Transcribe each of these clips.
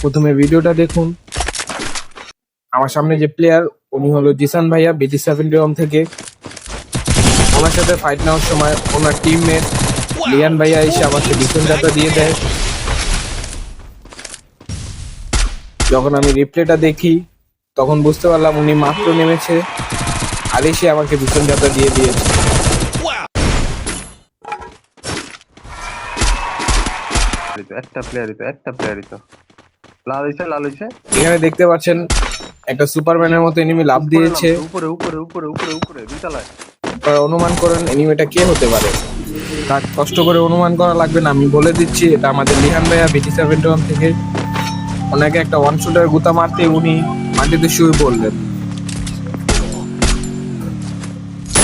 প্রথমে ভিডিওটা দেখুন। আমার সামনে যে প্লেয়ার উনি হলো জিসান ভাইয়া BT7 রম থেকে। ওনার সাথে ফাইট নেওয়ার সময় ওনার টিমমেট লিয়ান ভাইয়া এসে আমাকে ডিফেন্ডারটা দিয়ে দেয়। যখন আমি রিপ্লেটা দেখি তখন বুঝতে পারলাম উনি মাত্র নেমেছে আর এসে আমাকে ডিফেন্ডারটা দিয়ে দিয়েছে। একটা প্লেয়ারই তো লাল হইছে এখানে দেখতে পাচ্ছেন একটা সুপারম্যানের মতো এনিমি লাফ দিয়েছে। উপরে দুইতলায়। আপনারা অনুমান করেন এনিমিটা কে হতে পারে। তার কষ্ট করে অনুমান করা লাগবে না, আমি বলে দিচ্ছি এটা আমাদের লিহান ভাইয়া BT7 রম থেকে। ওনাকে একটা ওয়ান শুটার গুতা মারতে উনি মাটিতে শুয়ে পড়লেন।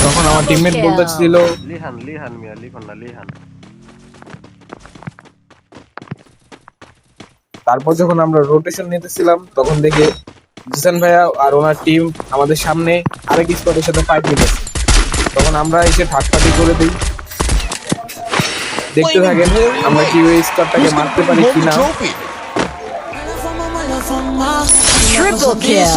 তখন আমার টিমমেট বলতেছিল লিহান মিয়া লিহান। তারপর যখন আমরা রোটেশন নিতেছিলাম তখন দেখে জিসান ভাইয়া আর ওনার টিম আমাদের সামনে আরেক স্কোয়াডের সাথে ফাইট নিতেছে। তখন আমরা এসে ঠাটপাটি করে দিই। দেখতে থাকেন আমরা কি ওই স্কোয়াডটাকে মারতে পারি কিনা। Triple kill.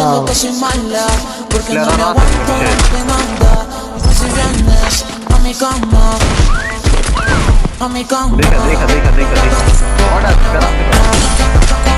দেখা